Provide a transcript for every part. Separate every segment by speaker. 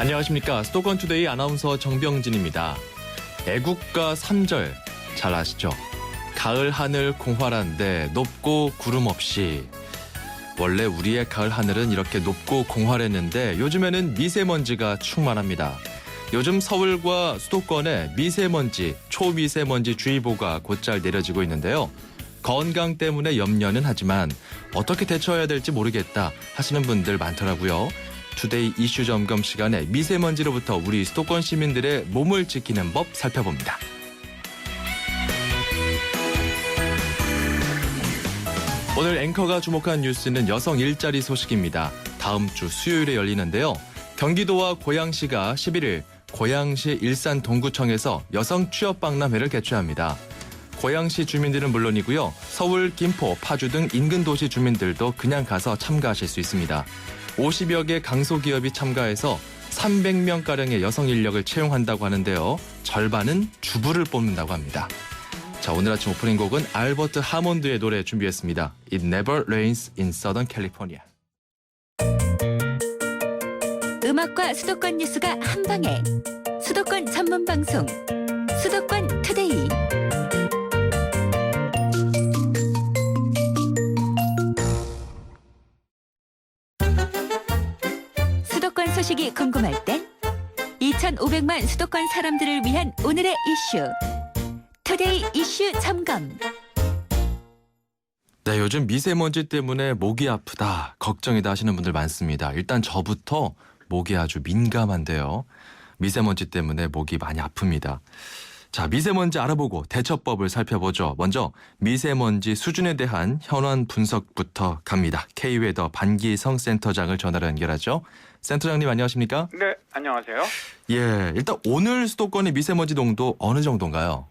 Speaker 1: 안녕하십니까. 수도권 투데이 아나운서 정병진입니다. 애국가 3절 잘 아시죠? 가을 하늘 공활한데 높고 구름 없이. 원래 우리의 가을 하늘은 이렇게 높고 공활했는데 요즘에는 미세먼지가 충만합니다. 요즘 서울과 수도권에 미세먼지, 초미세먼지 주의보가 곧잘 내려지고 있는데요. 건강 때문에 염려는 하지만 어떻게 대처해야 될지 모르겠다 하시는 분들 많더라고요. 투데이 이슈 점검 시간에 미세먼지로부터 우리 수도권 시민들의 몸을 지키는 법 살펴봅니다. 오늘 앵커가 주목한 뉴스는 여성 일자리 소식입니다. 다음 주 수요일에 열리는데요. 경기도와 고양시가 11일 고양시 일산 동구청에서 여성 취업 박람회를 개최합니다. 고양시 주민들은 물론이고요. 서울, 김포, 파주 등 인근 도시 주민들도 그냥 가서 참가하실 수 있습니다. 50여 개 강소기업이 참가해서 300명가량의 여성 인력을 채용한다고 하는데요. 절반은 주부를 뽑는다고 합니다. 자, 오늘 아침 오프닝 곡은 알버트 하몬드의 노래 준비했습니다. It never rains in Southern California.
Speaker 2: 음악과 수도권 뉴스가 한방에. 수도권 전문 방송 수도권 투데이. 수도권 소식이 궁금할 땐 2,500만 수도권 사람들을 위한 오늘의 이슈 투데이 이슈 점검.
Speaker 1: 네, 요즘 미세먼지 때문에 목이 아프다, 걱정이다 하시는 분들 많습니다. 일단 저부터 목이 아주 민감한데요. 미세먼지 때문에 목이 많이 아픕니다. 자, 미세먼지 알아보고 대처법을 살펴보죠. 먼저 미세먼지 수준에 대한 현황 분석부터 갑니다. K웨더 반기성 센터장을 전화로 연결하죠. 센터장님 안녕하십니까?
Speaker 3: 네, 안녕하세요.
Speaker 1: 예, 일단 오늘 수도권의 미세먼지 농도 어느 정도인가요?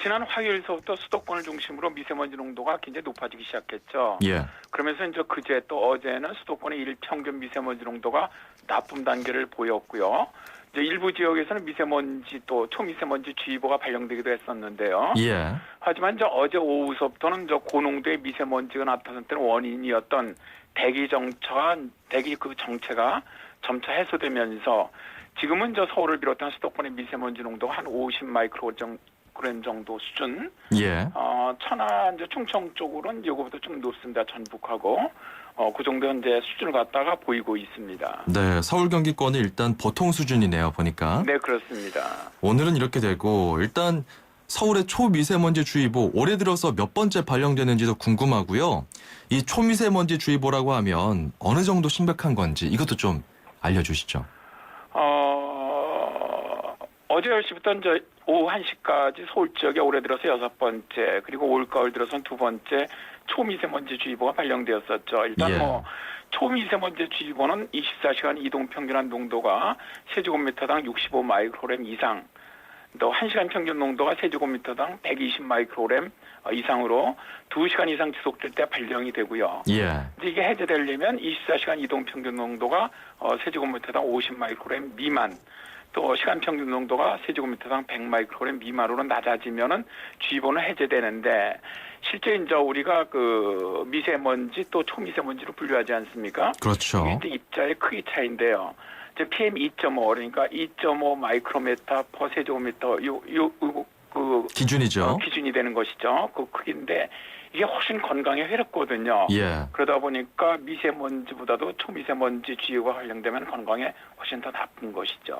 Speaker 3: 지난 화요일서부터 수도권을 중심으로 미세먼지 농도가 굉장히 높아지기 시작했죠.
Speaker 1: 예.
Speaker 3: 그러면서 이제 그제 또 어제는 수도권의 일평균 미세먼지 농도가 나쁨 단계를 보였고요. 이제 일부 지역에서는 미세먼지 또 초미세먼지 주의보가 발령되기도 했었는데요.
Speaker 1: 예.
Speaker 3: 하지만 이제 어제 오후서부터는 저 고농도의 미세먼지가 나타났던 원인이었던 대기 그 정체가 점차 해소되면서 지금은 저 서울을 비롯한 수도권의 미세먼지 농도가 한 50 마이크로그램 정도 수준.
Speaker 1: 예.
Speaker 3: 천안 이제 충청 쪽으로는 요거보다 좀 높습니다. 전북하고 그 정도 현재 수준을 갖다가 보이고 있습니다.
Speaker 1: 네, 서울 경기권은 일단 보통 수준이네요, 보니까.
Speaker 3: 네, 그렇습니다.
Speaker 1: 오늘은 이렇게 되고 일단 서울의 초미세먼지 주의보 올해 들어서 몇 번째 발령되는지도 궁금하고요. 이 초미세먼지 주의보라고 하면 어느 정도 심각한 건지 이것도 좀 알려주시죠.
Speaker 3: 어제 10시부터 이제 오후 1시까지 서울 지역에 올해 들어서 6번째, 그리고 올가을 들어서는 2번째 초미세먼지 주의보가 발령되었었죠. 일단
Speaker 1: 예.
Speaker 3: 초미세먼지 주의보는 24시간 이동 평균한 농도가 세제곱미터당 65 마이크로그램 이상, 또 1시간 평균 농도가 세제곱미터당 120 마이크로그램 이상으로 2시간 이상 지속될 때 발령이 되고요.
Speaker 1: 예.
Speaker 3: 이게 해제되려면 24시간 이동 평균 농도가 세제곱미터당 50 마이크로그램 미만, 또 시간 평균 농도가 세제곱미터당 100 마이크로그램 미만으로 낮아지면은 주의보는 해제되는데, 실제 이제 우리가 그 미세먼지 또 초미세먼지로 분류하지 않습니까?
Speaker 1: 그렇죠.
Speaker 3: 이게 이제 입자의 크기 차이인데요. 이제 PM 2.5 그러니까 2.5 마이크로메타 퍼 세제곱미터 그
Speaker 1: 기준이죠.
Speaker 3: 기준이 되는 것이죠. 그 크기인데 이게 훨씬 건강에 해롭거든요.
Speaker 1: 예.
Speaker 3: 그러다 보니까 미세먼지보다도 초미세먼지 주의보가 발령되면 건강에 훨씬 더 나쁜 것이죠.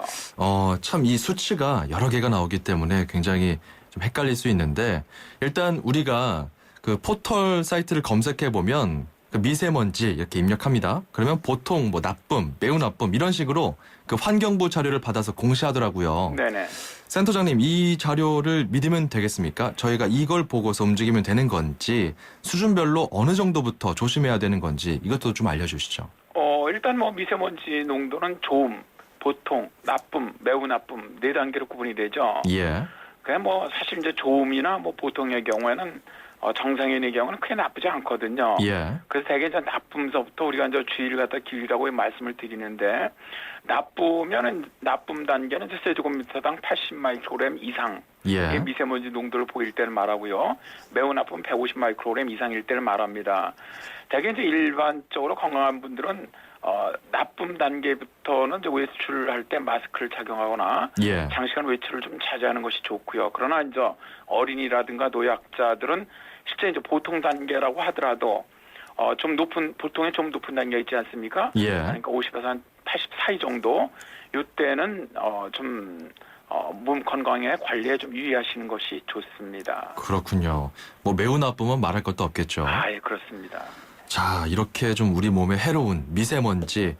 Speaker 1: 참 이 수치가 여러 개가 나오기 때문에 굉장히 좀 헷갈릴 수 있는데 일단 우리가 그 포털 사이트를 검색해 보면 그 미세먼지 이렇게 입력합니다. 그러면 보통 뭐 나쁨, 매우 나쁨 이런 식으로 그 환경부 자료를 받아서 공시하더라고요.
Speaker 3: 네네.
Speaker 1: 센터장님, 이 자료를 믿으면 되겠습니까? 저희가 이걸 보고서 움직이면 되는 건지 수준별로 어느 정도부터 조심해야 되는 건지 이것도 좀 알려주시죠.
Speaker 3: 일단 미세먼지 농도는 좋음, 보통, 나쁨, 매우 나쁨 4단계로 구분이 되죠.
Speaker 1: 예.
Speaker 3: 그냥 사실 이제 좋음이나 보통의 경우에는 정상인의 경우는 크게 나쁘지 않거든요.
Speaker 1: 예.
Speaker 3: 그래서 대개 이제 나쁨서부터 우리가 이제 주의를 갖다 기울이라고 말씀을 드리는데, 나쁨 단계는 이제 세제곱미터당 80 마이크로그램 이상
Speaker 1: 예.
Speaker 3: 미세먼지 농도를 보일 때를 말하고요. 매우 나쁨 150 마이크로그램 이상일 때를 말합니다. 대개 이제 일반적으로 건강한 분들은 나쁨 단계부터는 이제 외출할 때 마스크를 착용하거나
Speaker 1: 예.
Speaker 3: 장시간 외출을 좀 자제하는 것이 좋고요. 그러나 이제 어린이라든가 노약자들은 실제 이제 보통 단계라고 하더라도 좀 높은 보통에 좀 높은 단계가 있지 않습니까?
Speaker 1: 예.
Speaker 3: 그러니까 50에서 한 80 사이 정도 이때는 몸 건강에 관리에 좀 유의하시는 것이 좋습니다.
Speaker 1: 그렇군요. 뭐 매우 나쁘면 말할 것도 없겠죠.
Speaker 3: 예, 그렇습니다.
Speaker 1: 자, 이렇게 좀 우리 몸에 해로운 미세먼지.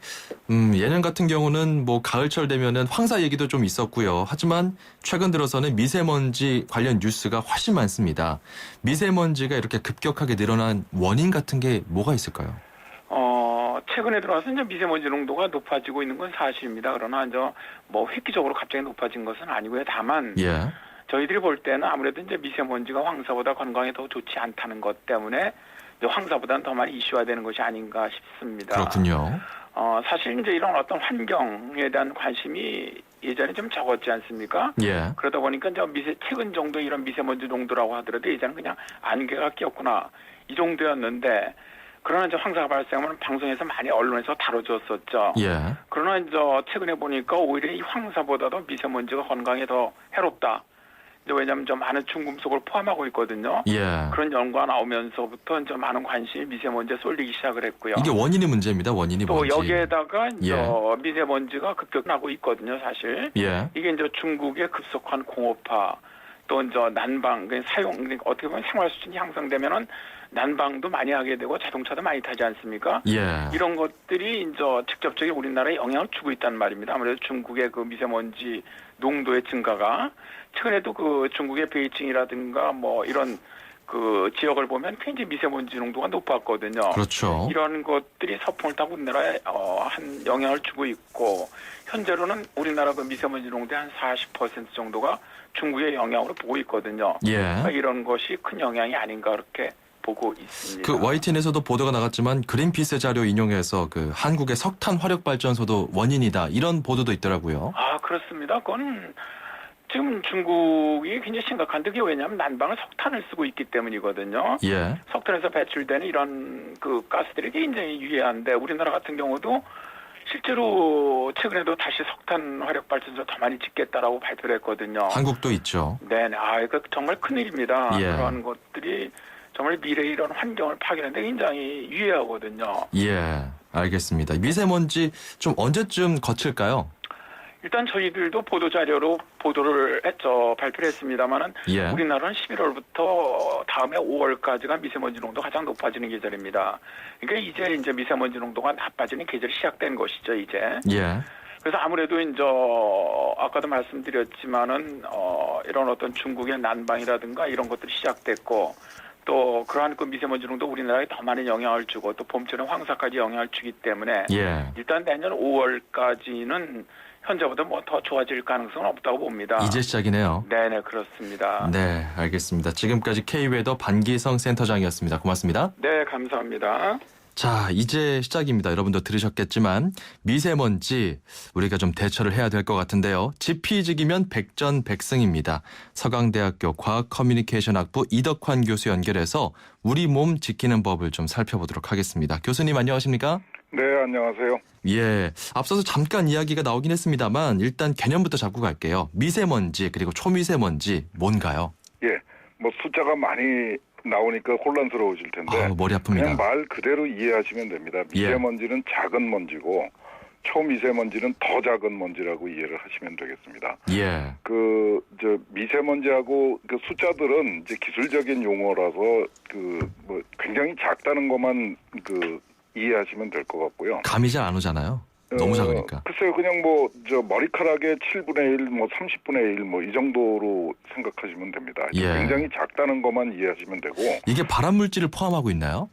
Speaker 1: 예년 같은 경우는 뭐 가을철 되면은 황사 얘기도 좀 있었고요. 하지만 최근 들어서는 미세먼지 관련 뉴스가 훨씬 많습니다. 미세먼지가 이렇게 급격하게 늘어난 원인 같은 게 뭐가 있을까요?
Speaker 3: 최근에 들어와서 이제 미세먼지 농도가 높아지고 있는 건 사실입니다. 그러나 이제 뭐 획기적으로 갑자기 높아진 것은 아니고요. 다만
Speaker 1: 예.
Speaker 3: 저희들이 볼 때는 아무래도 이제 미세먼지가 황사보다 건강에 더 좋지 않다는 것 때문에 이제 황사보다는 더 많이 이슈화되는 것이 아닌가 싶습니다.
Speaker 1: 그렇군요.
Speaker 3: 사실 이제 이런 어떤 환경에 대한 관심이 예전에 좀 적었지 않습니까?
Speaker 1: 예.
Speaker 3: 그러다 보니까 이제 최근 정도 이런 미세먼지 농도라고 하더라도 예전에 그냥 안개가 꼈구나 이 정도였는데 그러나 이제 황사가 발생하면 방송에서 많이 언론에서 다뤄줬었죠.
Speaker 1: 예.
Speaker 3: 그러나 이제 최근에 보니까 오히려 이 황사보다도 미세먼지가 건강에 더 해롭다. 이제 왜냐하면 좀 많은 중금속을 포함하고 있거든요.
Speaker 1: 예.
Speaker 3: 그런 연구가 나오면서부터 이제 많은 관심이 미세먼지에 쏠리기 시작을 했고요.
Speaker 1: 이게 원인이 문제입니다. 원인이
Speaker 3: 또
Speaker 1: 뭔지.
Speaker 3: 여기에다가 이제
Speaker 1: 예.
Speaker 3: 미세먼지가 급격하고 있거든요. 사실
Speaker 1: 예.
Speaker 3: 이게 이제 중국의 급속한 공업화 또 이제 난방 사용 그러니까 어떻게 보면 생활 수준이 향상되면은 난방도 많이 하게 되고 자동차도 많이 타지 않습니까?
Speaker 1: 예.
Speaker 3: 이런 것들이 이제 직접적인 우리나라에 영향을 주고 있다는 말입니다. 아무래도 중국의 그 미세먼지 농도의 증가가 최근에도 그 중국의 베이징이라든가 뭐 이런 그 지역을 보면 굉장히 미세먼지 농도가 높았거든요.
Speaker 1: 그렇죠.
Speaker 3: 이런 것들이 서풍을 타고 우리나라에 한 영향을 주고 있고 현재로는 우리나라 그 미세먼지 농도의 한 40% 정도가 중국의 영향으로 보고 있거든요.
Speaker 1: 예.
Speaker 3: 그러니까 이런 것이 큰 영향이 아닌가 그렇게 보고 있습니다.
Speaker 1: 그 YTN에서도 보도가 나갔지만 그린피스 자료 인용해서 그 한국의 석탄 화력 발전소도 원인이다 이런 보도도 있더라고요.
Speaker 3: 그렇습니다. 그건 지금 중국이 굉장히 심각한데 그게 왜냐하면 난방을 석탄을 쓰고 있기 때문이거든요.
Speaker 1: 예.
Speaker 3: 석탄에서 배출되는 이런 그 가스들이 굉장히 유해한데 우리나라 같은 경우도 실제로 최근에도 다시 석탄 화력 발전소 더 많이 짓겠다라고 발표를 했거든요.
Speaker 1: 한국도 있죠.
Speaker 3: 네, 이거 정말 큰일입니다.
Speaker 1: 예.
Speaker 3: 그런 것들이 정말 미래의 이런 환경을 파괴하는데 굉장히 유해하거든요.
Speaker 1: 예. 알겠습니다. 미세먼지 좀 언제쯤 거칠까요?
Speaker 3: 일단 저희들도 보도자료로 보도를 했죠. 발표를 했습니다만은
Speaker 1: 예.
Speaker 3: 우리나라는 11월부터 다음해 5월까지가 미세먼지 농도가 가장 높아지는 계절입니다. 그러니까 이제 미세먼지 농도가 나빠지는 계절이 시작된 것이죠, 이제.
Speaker 1: 예.
Speaker 3: 그래서 아무래도 이제 아까도 말씀드렸지만은 이런 어떤 중국의 난방이라든가 이런 것들이 시작됐고 또 그러한 그 미세먼지 농도 우리나라에 더 많은 영향을 주고 또 봄철에 황사까지 영향을 주기 때문에
Speaker 1: 예.
Speaker 3: 일단 내년 5월까지는 현재보다 뭐 더 좋아질 가능성은 없다고 봅니다.
Speaker 1: 이제 시작이네요.
Speaker 3: 네네 그렇습니다.
Speaker 1: 네, 알겠습니다. 지금까지 K웨더 반기성 센터장이었습니다. 고맙습니다.
Speaker 3: 네 감사합니다.
Speaker 1: 자, 이제 시작입니다. 여러분도 들으셨겠지만 미세먼지 우리가 좀 대처를 해야 될 것 같은데요. 지피지기면 백전백승입니다. 서강대학교 과학커뮤니케이션학부 이덕환 교수 연결해서 우리 몸 지키는 법을 좀 살펴보도록 하겠습니다. 교수님 안녕하십니까?
Speaker 4: 네, 안녕하세요.
Speaker 1: 예, 앞서서 잠깐 이야기가 나오긴 했습니다만 일단 개념부터 잡고 갈게요. 미세먼지 그리고 초미세먼지 뭔가요?
Speaker 4: 예, 뭐 숫자가 많이 나오니까 혼란스러우실 텐데
Speaker 1: 머리 아픕니다.
Speaker 4: 그냥 말 그대로 이해하시면 됩니다. 미세먼지는 작은 먼지고 초미세먼지는 더 작은 먼지라고 이해를 하시면 되겠습니다.
Speaker 1: 예.
Speaker 4: 미세먼지하고 그 숫자들은 이제 기술적인 용어라서 뭐 굉장히 작다는 것만 이해하시면 될 것 같고요.
Speaker 1: 감이 잘 안 오잖아요. 너무 작으니까.
Speaker 4: 글쎄요, 그냥 머리카락의 7분의 1, 30분의 1, 이 정도로 생각하시면 됩니다.
Speaker 1: 예.
Speaker 4: 굉장히 작다는 것만 이해하시면 되고.
Speaker 1: 이게 발암 물질을 포함하고 있나요?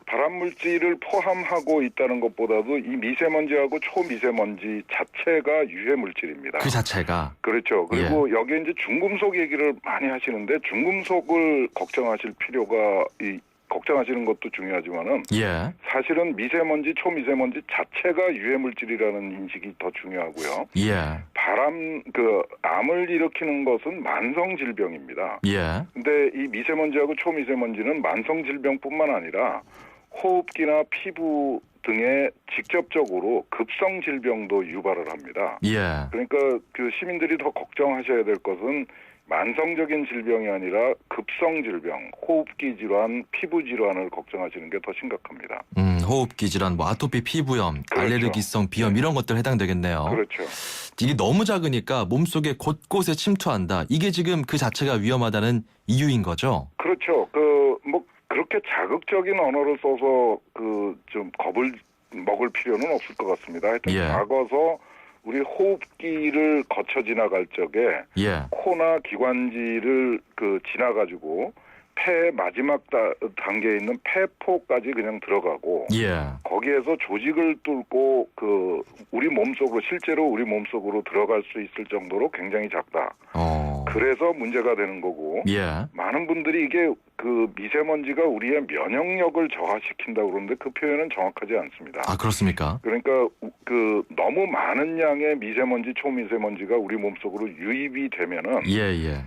Speaker 4: 발암 물질을 포함하고 있다는 것보다도 이 미세먼지하고 초미세먼지 자체가 유해 물질입니다.
Speaker 1: 그 자체가.
Speaker 4: 그렇죠. 그리고 여기에 이제 중금속 얘기를 많이 하시는데 중금속을 걱정하실 필요가 걱정하시는 것도 중요하지만은
Speaker 1: 예.
Speaker 4: 사실은 미세먼지, 초미세먼지 자체가 유해 물질이라는 인식이 더 중요하고요.
Speaker 1: 예.
Speaker 4: 암을 일으키는 것은 만성 질병입니다.
Speaker 1: 예.
Speaker 4: 근데 이 미세먼지하고 초미세먼지는 만성 질병뿐만 아니라 호흡기나 피부 등에 직접적으로 급성 질병도 유발을 합니다.
Speaker 1: 예.
Speaker 4: 그러니까 그 시민들이 더 걱정하셔야 될 것은 만성적인 질병이 아니라 급성 질병, 호흡기 질환, 피부 질환을 걱정하시는 게 더 심각합니다.
Speaker 1: 호흡기 질환, 뭐 아토피 피부염,
Speaker 4: 그렇죠.
Speaker 1: 알레르기성 비염 이런 것들 해당되겠네요.
Speaker 4: 그렇죠.
Speaker 1: 이게 너무 작으니까 몸속에 곳곳에 침투한다. 이게 지금 그 자체가 위험하다는 이유인 거죠.
Speaker 4: 그렇죠. 뭐 그렇게 자극적인 언어를 써서 좀 겁을 먹을 필요는 없을 것 같습니다. 하여튼
Speaker 1: 예.
Speaker 4: 작아서 우리 호흡기를 거쳐 지나갈 적에
Speaker 1: 예.
Speaker 4: 코나 기관지를 지나가지고 폐의 마지막 단계에 있는 폐포까지 그냥 들어가고
Speaker 1: 예.
Speaker 4: 거기에서 조직을 뚫고 우리 몸속으로 실제로 우리 몸속으로 들어갈 수 있을 정도로 굉장히 작다. 그래서 문제가 되는 거고
Speaker 1: 예.
Speaker 4: 많은 분들이 이게 미세먼지가 우리의 면역력을 저하시킨다고 그러는데 그 표현은 정확하지 않습니다.
Speaker 1: 아, 그렇습니까?
Speaker 4: 그러니까 너무 많은 양의 미세먼지, 초미세먼지가 우리 몸속으로 유입이 되면은
Speaker 1: 예.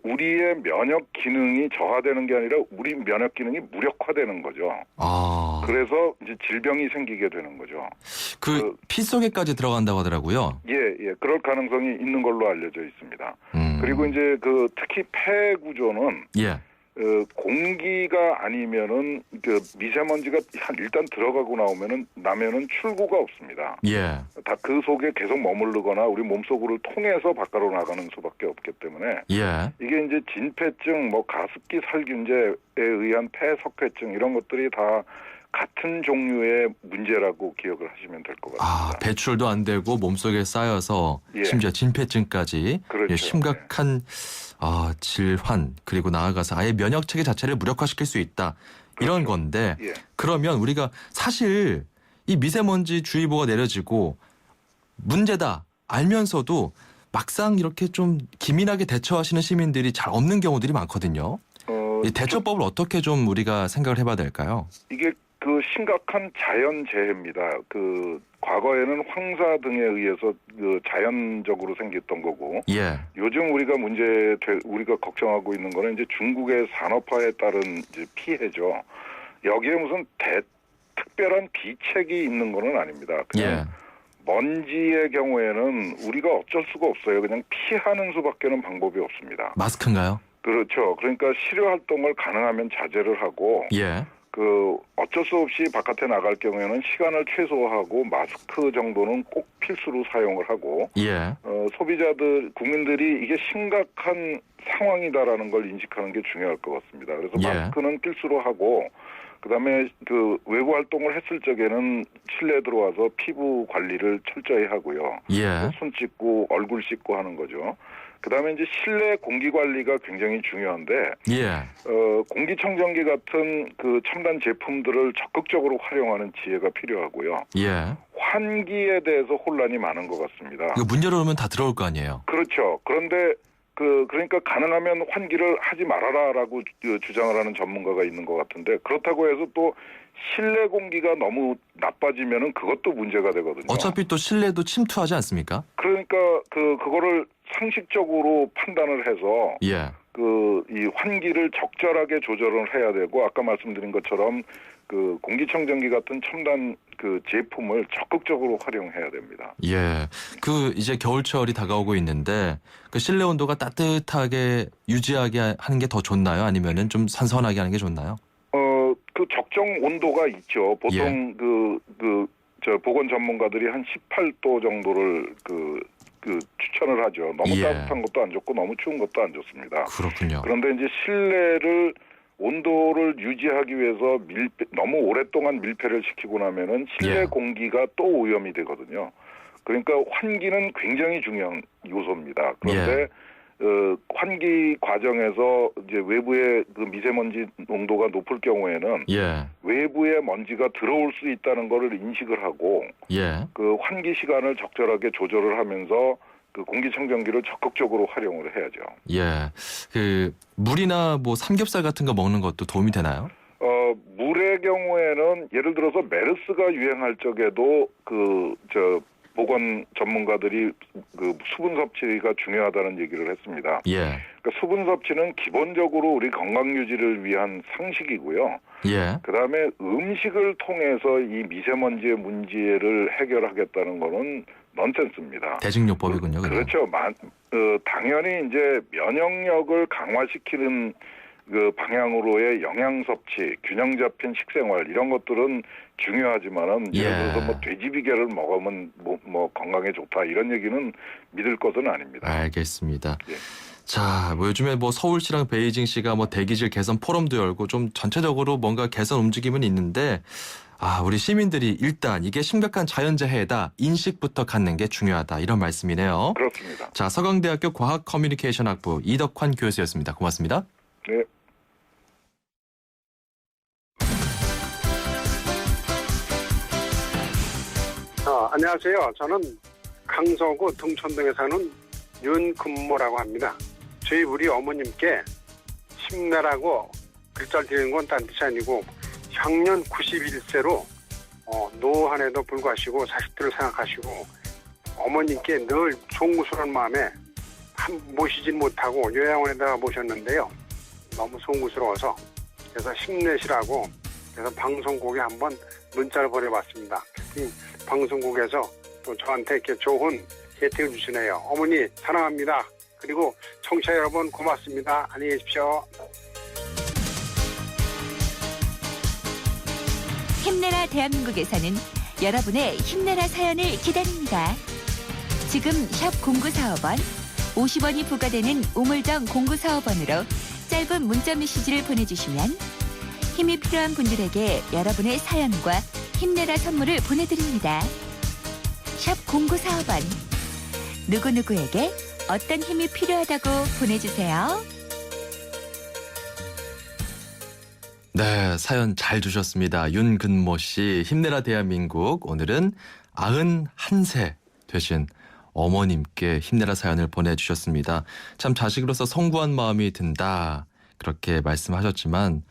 Speaker 4: 우리의 면역 기능이 저하되는 게 아니라 우리 면역 기능이 무력화되는 거죠.
Speaker 1: 아.
Speaker 4: 그래서 이제 질병이 생기게 되는 거죠.
Speaker 1: 피 속에까지 들어간다고 하더라고요.
Speaker 4: 예. 그럴 가능성이 있는 걸로 알려져 있습니다. 그리고 이제 특히 폐 구조는
Speaker 1: 예.
Speaker 4: 공기가 아니면은 미세먼지가 일단 들어가고 나면은 출구가 없습니다.
Speaker 1: 예.
Speaker 4: 다 그 속에 계속 머무르거나 우리 몸속으로 통해서 바깥으로 나가는 수밖에 없기 때문에
Speaker 1: 예.
Speaker 4: 이게 이제 진폐증, 뭐 가습기 살균제에 의한 폐석회증 이런 것들이 다 같은 종류의 문제라고 기억을 하시면 될 것 같습니다.
Speaker 1: 아, 배출도 안 되고 몸속에 쌓여서
Speaker 4: 예.
Speaker 1: 심지어 진폐증까지
Speaker 4: 그렇죠.
Speaker 1: 심각한 질환 그리고 나아가서 아예 면역 체계 자체를 무력화시킬 수 있다. 이런
Speaker 4: 그렇죠.
Speaker 1: 건데
Speaker 4: 예.
Speaker 1: 그러면 우리가 사실 이 미세먼지 주의보가 내려지고 문제다 알면서도 막상 이렇게 좀 기민하게 대처하시는 시민들이 잘 없는 경우들이 많거든요. 이 대처법을 어떻게 좀 우리가 생각을 해봐야 될까요?
Speaker 4: 이게 심각한 자연재해입니다. 과거에는 황사 등에 의해서 자연적으로 생겼던 거고
Speaker 1: 예.
Speaker 4: 요즘 우리가 걱정하고 있는 거는 이제 중국의 산업화에 따른 이제 피해죠. 여기에 무슨 특별한 비책이 있는 거는 아닙니다. 그냥
Speaker 1: 예.
Speaker 4: 먼지의 경우에는 우리가 어쩔 수가 없어요. 그냥 피하는 수밖에는 방법이 없습니다.
Speaker 1: 마스크인가요?
Speaker 4: 그렇죠. 그러니까 실외 활동을 가능하면 자제를 하고
Speaker 1: 예.
Speaker 4: 어쩔 수 없이 바깥에 나갈 경우에는 시간을 최소화하고 마스크 정도는 꼭 필수로 사용을 하고
Speaker 1: 예.
Speaker 4: 국민들이 이게 심각한 상황이다라는 걸 인식하는 게 중요할 것 같습니다. 그래서
Speaker 1: 예.
Speaker 4: 마스크는 필수로 하고 그다음에 외부 활동을 했을 적에는 실내에 들어와서 피부 관리를 철저히 하고요.
Speaker 1: 예.
Speaker 4: 손 씻고 얼굴 씻고 하는 거죠. 그다음에 이제 실내 공기 관리가 굉장히 중요한데
Speaker 1: 예.
Speaker 4: 공기청정기 같은 첨단 제품들을 적극적으로 활용하는 지혜가 필요하고요.
Speaker 1: 예.
Speaker 4: 환기에 대해서 혼란이 많은 것 같습니다.
Speaker 1: 이거 문 열어놓으면 다 들어올 거 아니에요?
Speaker 4: 그렇죠. 그런데 그러니까 가능하면 환기를 하지 말아라라고 주장을 하는 전문가가 있는 것 같은데 그렇다고 해서 또 실내 공기가 너무 나빠지면은 그것도 문제가 되거든요.
Speaker 1: 어차피 또 실내도 침투하지 않습니까?
Speaker 4: 그러니까 그거를 상식적으로 판단을 해서
Speaker 1: 예.
Speaker 4: 이 환기를 적절하게 조절을 해야 되고 아까 말씀드린 것처럼 공기청정기 같은 첨단 제품을 적극적으로 활용해야 됩니다.
Speaker 1: 예. 이제 겨울철이 다가오고 있는데 실내 온도가 따뜻하게 유지하게 하는 게 더 좋나요? 아니면은 좀 선선하게 하는 게 좋나요?
Speaker 4: 적정 온도가 있죠. 보통 보건 전문가들이 한 18도 정도를 추천을 하죠. 너무
Speaker 1: 예.
Speaker 4: 따뜻한 것도 안 좋고 너무 추운 것도 안 좋습니다.
Speaker 1: 그렇군요.
Speaker 4: 그런데 이제 실내를 온도를 유지하기 위해서 너무 오랫동안 밀폐를 시키고 나면은 실내
Speaker 1: 예.
Speaker 4: 공기가 또 오염이 되거든요. 그러니까 환기는 굉장히 중요한 요소입니다. 그런데 환기 과정에서 이제 외부의 미세먼지 농도가 높을 경우에는
Speaker 1: 예.
Speaker 4: 외부의 먼지가 들어올 수 있다는 것을 인식을 하고
Speaker 1: 예.
Speaker 4: 환기 시간을 적절하게 조절을 하면서 공기청정기를 적극적으로 활용을 해야죠.
Speaker 1: 예. 물이나 뭐 삼겹살 같은 거 먹는 것도 도움이 되나요?
Speaker 4: 물의 경우에는 예를 들어서 메르스가 유행할 적에도 보건 전문가들이 그 수분 섭취가 중요하다는 얘기를 했습니다.
Speaker 1: 예.
Speaker 4: 그러니까 수분 섭취는 기본적으로 우리 건강 유지를 위한 상식이고요.
Speaker 1: 예.
Speaker 4: 그다음에 음식을 통해서 이 미세먼지의 문제를 해결하겠다는 거는 넌센스입니다.
Speaker 1: 대증요법이군요. 그럼.
Speaker 4: 그렇죠. 당연히 이제 면역력을 강화시키는 그 방향으로의 영양 섭취, 균형 잡힌 식생활 이런 것들은 중요하지만은
Speaker 1: 예.
Speaker 4: 예를 들어서 뭐 돼지비계를 먹으면 뭐 건강에 좋다 이런 얘기는 믿을 것은 아닙니다.
Speaker 1: 알겠습니다.
Speaker 4: 예.
Speaker 1: 자, 뭐 요즘에 뭐 서울시랑 베이징시가 뭐 대기질 개선 포럼도 열고 좀 전체적으로 뭔가 개선 움직임은 있는데 우리 시민들이 일단 이게 심각한 자연재해다 인식부터 갖는 게 중요하다 이런 말씀이네요.
Speaker 4: 그렇습니다.
Speaker 1: 자, 서강대학교 과학커뮤니케이션학부 이덕환 교수였습니다. 고맙습니다.
Speaker 4: 네.
Speaker 5: 안녕하세요. 저는 강서구 등촌동에 사는 윤금모라고 합니다. 저희 우리 어머님께 힘내라고 글자를 드리는 건 딴 뜻이 아니고 향년 91세로 노한에도 불구하시고 자식들을 생각하시고 어머님께 늘 송구스러운 마음에 모시진 못하고 요양원에다가 모셨는데요. 너무 송구스러워서 그래서 힘내시라고 그래서 방송국에 한번 문자를 보내봤습니다. 방송국에서 또 저한테 이렇게 좋은 혜택을 주시네요. 어머니 사랑합니다. 그리고 청취자 여러분 고맙습니다. 안녕히 계십시오.
Speaker 2: 힘내라 대한민국에서는 여러분의 힘내라 사연을 기다립니다. 지금 샵 0945번 50원이 부과되는 우물정 0945번으로 짧은 문자 메시지를 보내주시면 힘이 필요한 분들에게 여러분의 사연과 힘내라 선물을 보내드립니다. 샵 0945번 누구누구에게 어떤 힘이 필요하다고 보내주세요.
Speaker 1: 네, 사연 잘 주셨습니다. 윤근모 씨, 힘내라 대한민국. 오늘은 91세 되신 어머님께 힘내라 사연을 보내주셨습니다. 참 자식으로서 송구한 마음이 든다. 그렇게 말씀하셨지만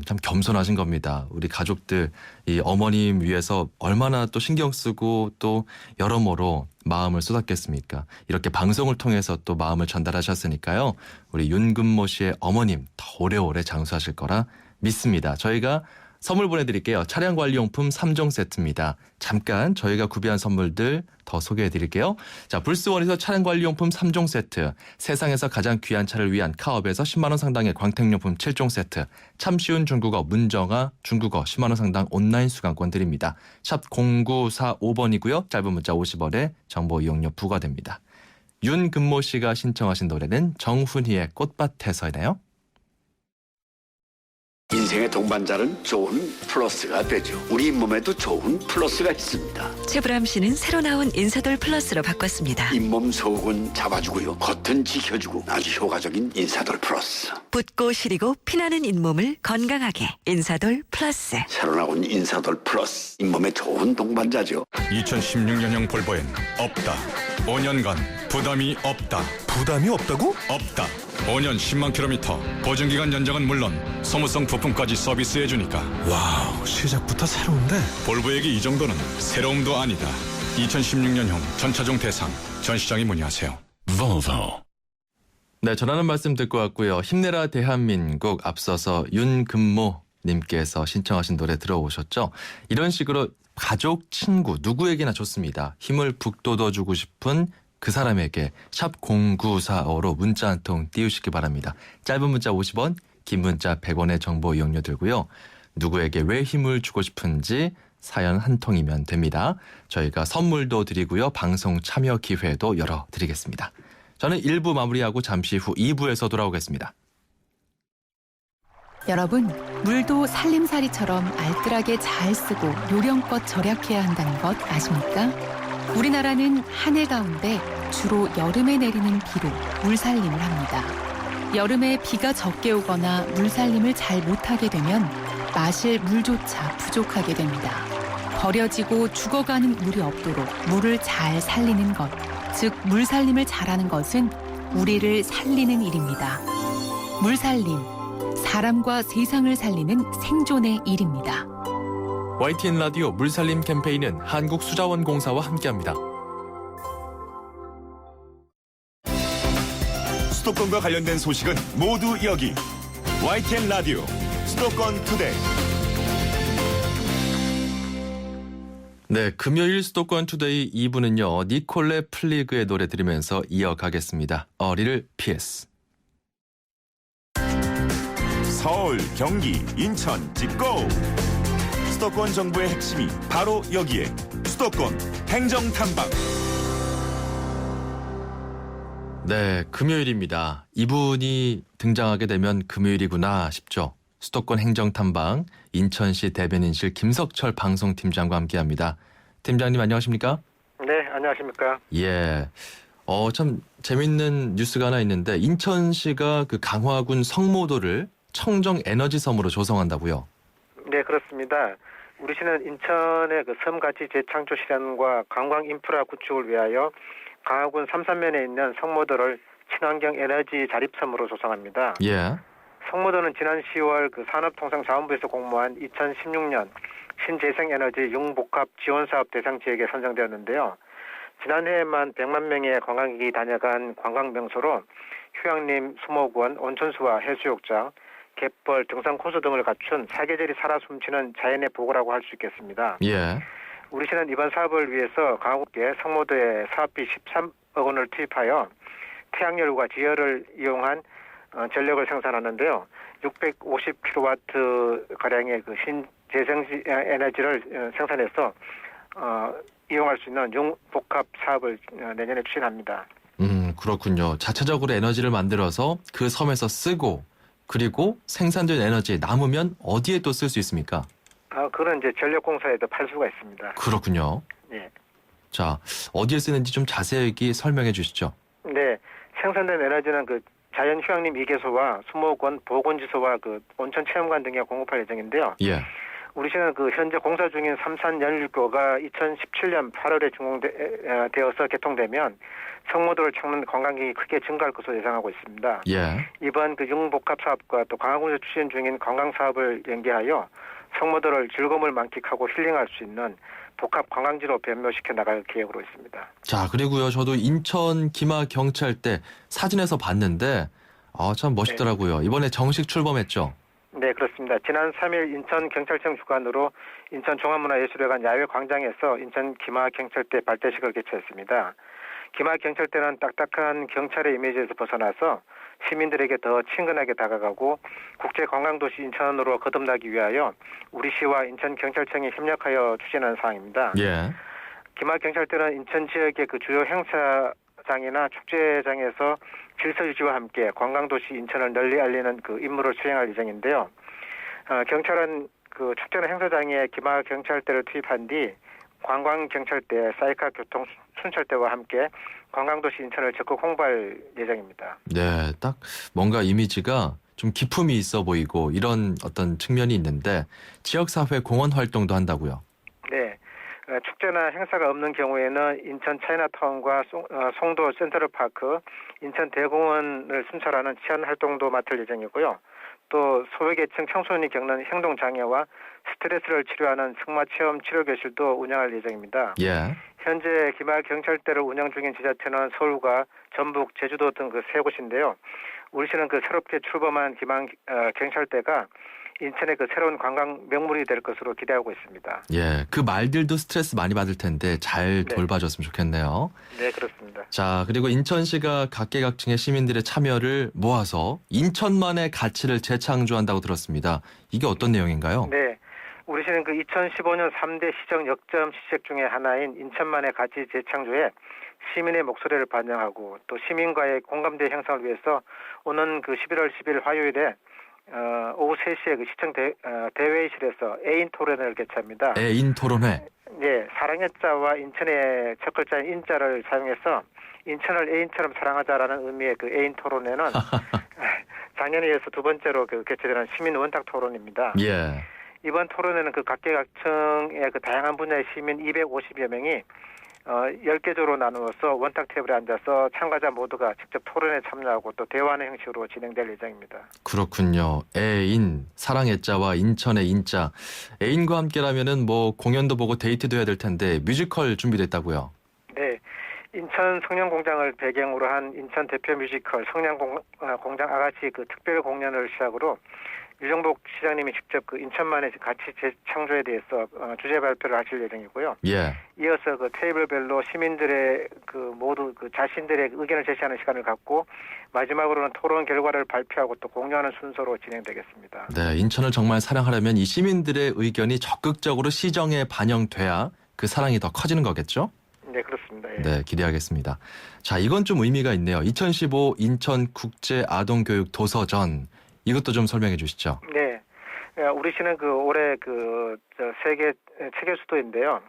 Speaker 1: 참 겸손하신 겁니다. 우리 가족들, 이 어머님 위해서 얼마나 또 신경 쓰고 또 여러모로 마음을 쏟았겠습니까? 이렇게 방송을 통해서 또 마음을 전달하셨으니까요. 우리 윤금모 씨의 어머님 더 오래오래 장수하실 거라 믿습니다. 저희가 선물 보내드릴게요. 차량관리용품 3종 세트입니다. 잠깐 저희가 구비한 선물들 더 소개해드릴게요. 자, 불스원에서 차량관리용품 3종 세트, 세상에서 가장 귀한 차를 위한 카업에서 10만 원 상당의 광택용품 7종 세트, 참 쉬운 중국어 문정아 중국어 10만 원 상당 온라인 수강권 드립니다. 샵 0945번이고요. 짧은 문자 50원에 정보 이용료 부과됩니다. 윤금모 씨가 신청하신 노래는 정훈이의 꽃밭에서네요.
Speaker 6: 인생의 동반자는 좋은 플러스가 되죠. 우리 몸에도 좋은 플러스가 있습니다.
Speaker 7: 최불암 씨는 새로 나온 인사돌 플러스로 바꿨습니다.
Speaker 6: 잇몸 속은 잡아주고요. 겉은 지켜주고 아주 효과적인 인사돌 플러스.
Speaker 7: 붓고 시리고 피나는 잇몸을 건강하게 인사돌 플러스.
Speaker 6: 새로 나온 인사돌 플러스. 잇몸에 좋은 동반자죠.
Speaker 8: 2016년형 볼보엔 없다. 5년간 부담이 없다.
Speaker 9: 부담이 없다고?
Speaker 8: 없다. 5년 10만 킬로미터 보증기간 연장은 물론 소모성 부품까지 서비스해주니까.
Speaker 9: 와우, 시작부터 새로운데?
Speaker 8: 볼보에게 이 정도는 새로움도 아니다. 2016년형 전차종 대상 전시장에 문의하세요.
Speaker 9: Volvo.
Speaker 1: 네, 전하는 말씀 듣고 왔고요. 힘내라 대한민국 앞서서 윤금모 님께서 신청하신 노래 들어오셨죠? 이런 식으로 가족, 친구 누구에게나 좋습니다. 힘을 북돋워주고 싶은 그 사람에게 샵 0945로 문자 한 통 띄우시기 바랍니다. 짧은 문자 50원, 긴 문자 100원의 정보 이용료 들고요. 누구에게 왜 힘을 주고 싶은지 사연 한 통이면 됩니다. 저희가 선물도 드리고요. 방송 참여 기회도 열어드리겠습니다. 저는 1부 마무리하고 잠시 후 2부에서 돌아오겠습니다.
Speaker 10: 여러분, 물도 살림살이처럼 알뜰하게 잘 쓰고 요령껏 절약해야 한다는 것 아십니까? 우리나라는 한 해 가운데 주로 여름에 내리는 비로 물살림을 합니다. 여름에 비가 적게 오거나 물살림을 잘 못하게 되면 마실 물조차 부족하게 됩니다. 버려지고 죽어가는 물이 없도록 물을 잘 살리는 것, 즉 물살림을 잘하는 것은 우리를 살리는 일입니다. 물살림, 사람과 세상을 살리는 생존의 일입니다.
Speaker 1: YTN 라디오 물살림 캠페인은 한국수자원공사와 함께합니다.
Speaker 9: 수도권과 관련된 소식은 모두 여기. YTN 라디오 수도권 투데이.
Speaker 1: 네, 금요일 수도권 투데이 2부는요. 니콜레 플리그의 노래 들으면서 이어가겠습니다. 어리를 PS.
Speaker 9: 서울, 경기, 인천, 찍고! 수도권 정부의 핵심이 바로 여기에. 수도권 행정탐방.
Speaker 1: 네, 금요일입니다. 이분이 등장하게 되면 금요일이구나 싶죠. 수도권 행정탐방 인천시 대변인실 김석철 방송팀장과 함께합니다. 팀장님 안녕하십니까?
Speaker 5: 네, 안녕하십니까.
Speaker 1: 예. 참 재밌는 뉴스가 하나 있는데 인천시가 그 강화군 성모도를 청정 에너지 섬으로 조성한다고요.
Speaker 5: 네, 그렇습니다. 우리 시는 인천의 그 섬 가치 재창조 실현과 관광 인프라 구축을 위하여 강화군 삼산면에 있는 성모도를 친환경 에너지 자립섬으로 조성합니다.
Speaker 1: 예.
Speaker 5: 성모도는 지난 10월 그 산업통상자원부에서 공모한 2016년 신재생에너지 융복합 지원사업 대상 지역에 선정되었는데요. 지난해에만 100만 명의 관광객이 다녀간 관광명소로 휴양림, 수목원, 온천수와 해수욕장, 갯벌, 등산 코스 등을 갖춘 사계절이 살아 숨쉬는 자연의 보고라고 할 수 있겠습니다.
Speaker 1: 예.
Speaker 5: 우리 시는 이번 사업을 위해서 강화국계 성모도에 사업비 13억 원을 투입하여 태양열과 지열을 이용한 전력을 생산하는데요. 650kW 가량의 그 신재생 에너지를 생산해서 이용할 수 있는 융복합 사업을 내년에 추진합니다.
Speaker 1: 그렇군요. 자체적으로 에너지를 만들어서 그 섬에서 쓰고 그리고 생산된 에너지 남으면 어디에 또 쓸 수 있습니까?
Speaker 5: 그건 이제 전력공사에도 팔 수가 있습니다.
Speaker 1: 그렇군요.
Speaker 5: 네.
Speaker 1: 자, 어디에 쓰는지 좀 자세히 설명해 주시죠.
Speaker 5: 네. 생산된 에너지는 그 자연 휴양림 2개소와 수목원, 보건지소와 그 온천 체험관 등에 공급할 예정인데요.
Speaker 1: 예.
Speaker 5: 우리 시는 그 현재 공사 중인 삼산 연일교가 2017년 8월에 준공되어서 개통되면 성모도를 찾는 관광객이 크게 증가할 것으로 예상하고 있습니다.
Speaker 1: 예.
Speaker 5: 이번 그 융복합 사업과 또 강화군에서 추진 중인 관광 사업을 연계하여 성모도를 즐거움을 만끽하고 힐링할 수 있는 복합 관광지로 변모시켜 나갈 계획으로 있습니다.
Speaker 1: 자, 그리고요. 저도 인천 기마경찰대 사진에서 봤는데 참 멋있더라고요. 이번에 정식 출범했죠?
Speaker 5: 네, 그렇습니다. 지난 3일 인천경찰청 주관으로 인천종합문화예술회관 야외광장에서 인천 기마경찰대 발대식을 개최했습니다. 기마경찰대는 딱딱한 경찰의 이미지에서 벗어나서 시민들에게 더 친근하게 다가가고 국제관광도시 인천으로 거듭나기 위하여 우리 시와 인천경찰청이 협력하여 추진하는 사항입니다.
Speaker 1: 예.
Speaker 5: 기마경찰대는 인천 지역의 그 주요 행사장이나 축제장에서 질서 유지와 함께 관광도시 인천을 널리 알리는 그 임무를 수행할 예정인데요. 경찰은 그 축제나 행사장에 기마경찰대를 투입한 뒤 관광경찰대, 사이카 교통 순찰대와 함께 관광도시 인천을 적극 홍보할 예정입니다.
Speaker 1: 네, 딱 뭔가 이미지가 좀 기품이 있어 보이고 이런 어떤 측면이 있는데 지역사회 공헌 활동도 한다고요?
Speaker 5: 네. 축제나 행사가 없는 경우에는 인천 차이나타운과 송도 센트럴파크, 인천 대공원을 순찰하는 치안 활동도 맡을 예정이고요. 또 소외계층 청소년이 겪는 행동장애와 스트레스를 치료하는 승마체험 치료교실도 운영할 예정입니다.
Speaker 1: 예.
Speaker 5: 현재 기마경찰대를 운영 중인 지자체는 서울과 전북, 제주도 등 그 세 곳인데요. 우리 시는 그 새롭게 출범한 기마경찰대가 인천의 그 새로운 관광 명물이 될 것으로 기대하고 있습니다.
Speaker 1: 예, 그 말들도 스트레스 많이 받을 텐데 잘 돌봐줬으면 좋겠네요.
Speaker 5: 네, 그렇습니다.
Speaker 1: 자, 그리고 인천시가 각계각층의 시민들의 참여를 모아서 인천만의 가치를 재창조한다고 들었습니다. 이게 어떤 내용인가요?
Speaker 5: 네, 우리 시는 그 2015년 3대 시정 역점 시책 중에 하나인 인천만의 가치 재창조에 시민의 목소리를 반영하고 또 시민과의 공감대 형성을 위해서 오는 그 11월 10일 화요일에 오후 3시에 그 시청 대회의실에서 애인 토론회를 개최합니다.
Speaker 1: 애인 토론회.
Speaker 5: 네, 사랑의 자와 인천의 첫 글자인 인자를 사용해서 인천을 애인처럼 사랑하자라는 의미의 그 애인 토론회는 작년에 이어서 두 번째로 그 개최되는 시민 원탁 토론입니다.
Speaker 1: 예.
Speaker 5: 이번 토론회는 그 각계각층의 그 다양한 분야의 시민 250여 명이 10개 조로 나누어서 원탁 테이블에 앉아서 참가자 모두가 직접 토론에 참여하고 또 대화하는 형식으로 진행될 예정입니다.
Speaker 1: 그렇군요. 애인, 사랑의 자와 인천의 인자. 애인과 함께라면은 뭐 공연도 보고 데이트도 해야 될 텐데 뮤지컬 준비됐다고요?
Speaker 5: 네. 인천 성냥공장을 배경으로 한 인천 대표 뮤지컬 성냥공장 아가씨 그 특별 공연을 시작으로 유정복 시장님이 직접 그 인천만의 가치 재창조에 대해서 주제 발표를 하실 예정이고요.
Speaker 1: 예.
Speaker 5: 이어서 그 테이블별로 시민들의 그 모두 그 자신들의 의견을 제시하는 시간을 갖고 마지막으로는 토론 결과를 발표하고 또 공유하는 순서로 진행되겠습니다.
Speaker 1: 네, 인천을 정말 사랑하려면 이 시민들의 의견이 적극적으로 시정에 반영돼야 그 사랑이 더 커지는 거겠죠?
Speaker 5: 네, 그렇습니다. 예.
Speaker 1: 네, 기대하겠습니다. 자, 이건 좀 의미가 있네요. 2015 인천 국제 아동교육 도서전. 이것도 좀 설명해 주시죠.
Speaker 5: 네. 우리 시는 그 올해 세계 체계 수도인데요.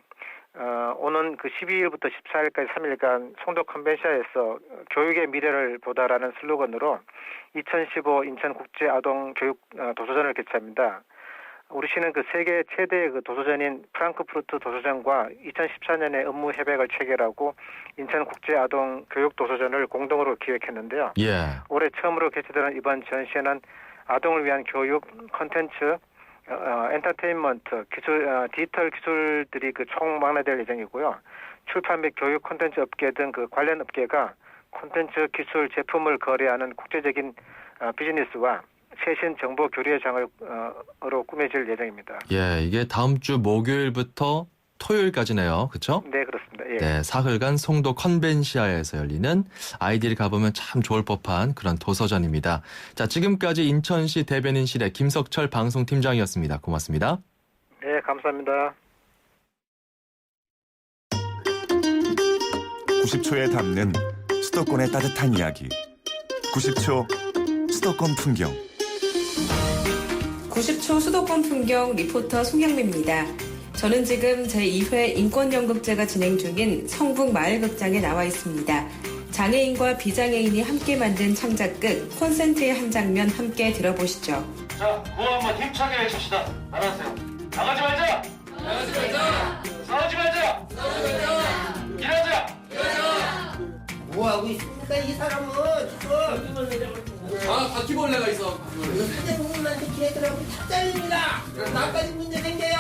Speaker 5: 오는 그 12일부터 14일까지 3일간 송도 컨벤션에서 교육의 미래를 보다라는 슬로건으로 2015 인천 국제 아동 교육 도서전을 개최합니다. 우리 시는 그 세계 최대의 그 도서전인 프랑크푸르트 도서전과 2014년에 업무 협약을 체결하고 인천 국제 아동 교육 도서전을 공동으로 기획했는데요.
Speaker 1: 예.
Speaker 5: 올해 처음으로 개최되는 이번 전시회는 아동을 위한 교육, 콘텐츠, 엔터테인먼트, 디지털 기술들이 그 총망라될 예정이고요. 출판 및 교육 콘텐츠 업계 등 그 관련 업계가 콘텐츠 기술 제품을 거래하는 국제적인 비즈니스와 최신 정보 교류의 장으로 꾸며질 예정입니다.
Speaker 1: 예, 이게 다음 주 목요일부터 토요일까지네요. 그렇죠?
Speaker 5: 네, 그렇습니다. 예.
Speaker 1: 네, 사흘간 송도 컨벤시아에서 열리는 아이들이 가보면 참 좋을 법한 그런 도서전입니다. 자, 지금까지 인천시 대변인실의 김석철 방송팀장이었습니다. 고맙습니다.
Speaker 5: 네, 감사합니다.
Speaker 9: 90초에 담는 수도권의 따뜻한 이야기. 90초 수도권 풍경.
Speaker 11: 90초 수도권 풍경 리포터 송영미입니다. 저는 지금 제2회 인권연극제가 진행 중인 성북마을극장에 나와 있습니다. 장애인과 비장애인이 함께 만든 창작극 콘센트의 한 장면 함께 들어보시죠.
Speaker 12: 자, 구호 한번 힘차게 외칩시다. 따라하세요. 나가지 말자! 나가지 말자! 싸우지 말자! 싸우지 말자! 일하자! 일하자!
Speaker 13: 뭐하고 있습니까 이 사람은 지금.
Speaker 12: 바퀴벌레가 있어.
Speaker 13: 사대부분한테 걔들하고 탑달입니다. 나까지 문제 생겨요.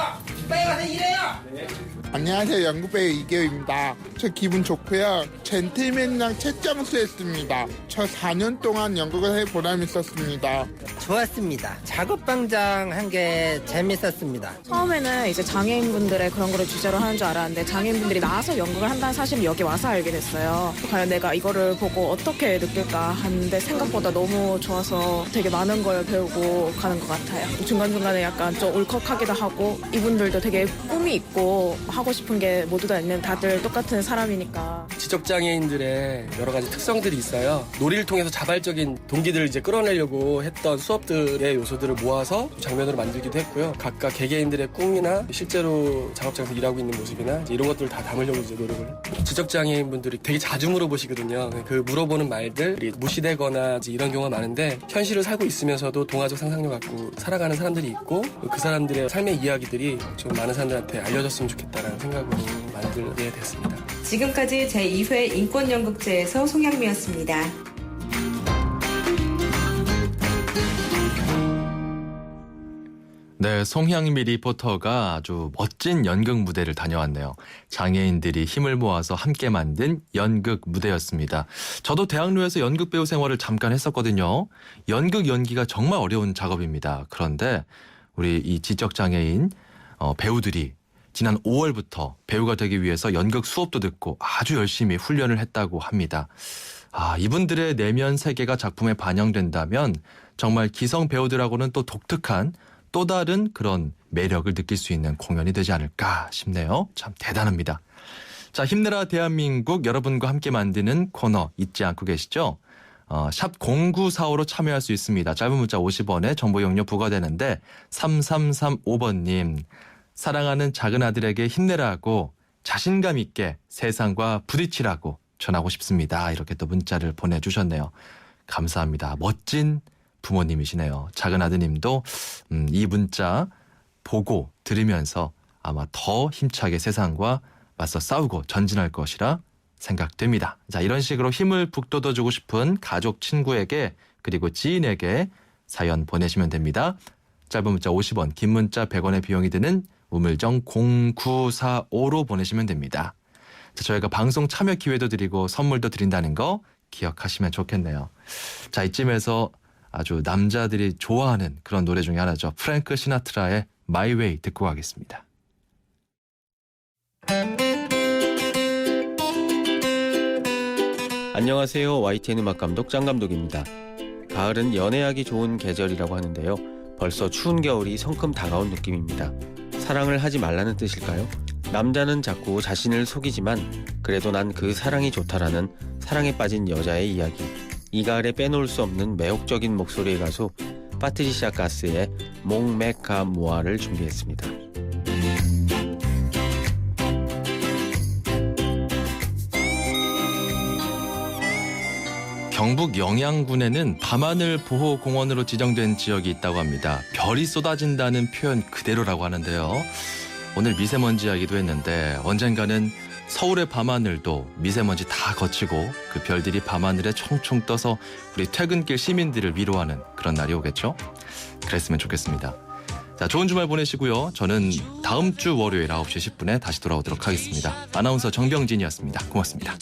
Speaker 13: 빨리 가서 일해요.
Speaker 14: 안녕하세요. 연극배우 이계우입니다. 저 기분 좋고요. 젠틀맨이랑 채점수 했습니다. 저 4년 동안 연극을 해 보람이 있었습니다.
Speaker 13: 좋았습니다. 작업방장 한 게 재밌었습니다.
Speaker 15: 처음에는 이제 장애인분들의 그런 거를 주제로 하는 줄 알았는데 장애인분들이 나와서 연극을 한다는 사실을 여기 와서 알게 됐어요. 과연 내가 이거를 보고 어떻게 느낄까 하는데 생각보다 너무 좋아서 되게 많은 걸 배우고 가는 것 같아요. 중간중간에 약간 좀 울컥하기도 하고 이분들도 되게 꿈이 있고 하고 싶은 게 모두 다 있는 다들 똑같은 사람이니까.
Speaker 16: 지적장애인들의 여러 가지 특성들이 있어요. 놀이를 통해서 자발적인 동기들을 이제 끌어내려고 했던 수업들의 요소들을 모아서 장면으로 만들기도 했고요. 각각 개개인들의 꿈이나 실제로 작업장에서 일하고 있는 모습이나 이런 것들을 다 담으려고 이제 노력을 했고. 지적장애인분들이 되게 자주 물어보시거든요. 그 물어보는 말들이 무시되거나 이런 경우가 많은데 현실을 살고 있으면서도 동화적 상상력 갖고 살아가는 사람들이 있고 그 사람들의 삶의 이야기들이 좀 많은 사람들한테 알려졌으면 좋겠다라는 생각으로 만들게 됐습니다.
Speaker 11: 지금까지 제2회 인권연극제에서 송영미였습니다.
Speaker 1: 네, 송향미 리포터가 아주 멋진 연극 무대를 다녀왔네요. 장애인들이 힘을 모아서 함께 만든 연극 무대였습니다. 저도 대학로에서 연극 배우 생활을 잠깐 했었거든요. 연극 연기가 정말 어려운 작업입니다. 그런데 우리 이 지적장애인 배우들이 지난 5월부터 배우가 되기 위해서 연극 수업도 듣고 아주 열심히 훈련을 했다고 합니다. 이분들의 내면 세계가 작품에 반영된다면 정말 기성 배우들하고는 또 독특한 또 다른 그런 매력을 느낄 수 있는 공연이 되지 않을까 싶네요. 참 대단합니다. 자, 힘내라 대한민국 여러분과 함께 만드는 코너 잊지 않고 계시죠? 샵 0945로 참여할 수 있습니다. 짧은 문자 50원에 정보 용료 부과되는데 3335번님 사랑하는 작은 아들에게 힘내라고 자신감 있게 세상과 부딪히라고 전하고 싶습니다. 이렇게 또 문자를 보내주셨네요. 감사합니다. 멋진 부모님이시네요. 작은 아드님도 이 문자 보고 들으면서 아마 더 힘차게 세상과 맞서 싸우고 전진할 것이라 생각됩니다. 자, 이런 식으로 힘을 북돋워주고 싶은 가족, 친구에게 그리고 지인에게 사연 보내시면 됩니다. 짧은 문자 50원, 긴 문자 100원의 비용이 드는 우물정 0945로 보내시면 됩니다. 자, 저희가 방송 참여 기회도 드리고 선물도 드린다는 거 기억하시면 좋겠네요. 자, 이쯤에서 아주 남자들이 좋아하는 그런 노래 중에 하나죠. 프랭크 시나트라의 My Way 듣고 가겠습니다.
Speaker 17: 안녕하세요. YTN 음악감독 짱감독입니다. 가을은 연애하기 좋은 계절이라고 하는데요. 벌써 추운 겨울이 성큼 다가온 느낌입니다. 사랑을 하지 말라는 뜻일까요? 남자는 자꾸 자신을 속이지만 그래도 난 그 사랑이 좋다라는 사랑에 빠진 여자의 이야기. 이 가을에 빼놓을 수 없는 매혹적인 목소리의 가수 파트리샤 가스의 몽메카 모아를 준비했습니다.
Speaker 1: 경북 영양군에는 밤하늘 보호공원으로 지정된 지역이 있다고 합니다. 별이 쏟아진다는 표현 그대로라고 하는데요. 오늘 미세먼지 이야기도 했는데 언젠가는 서울의 밤하늘도 미세먼지 다 거치고 그 별들이 밤하늘에 총총 떠서 우리 퇴근길 시민들을 위로하는 그런 날이 오겠죠? 그랬으면 좋겠습니다. 자, 좋은 주말 보내시고요. 저는 다음 주 월요일 9시 10분에 다시 돌아오도록 하겠습니다. 아나운서 정병진이었습니다. 고맙습니다.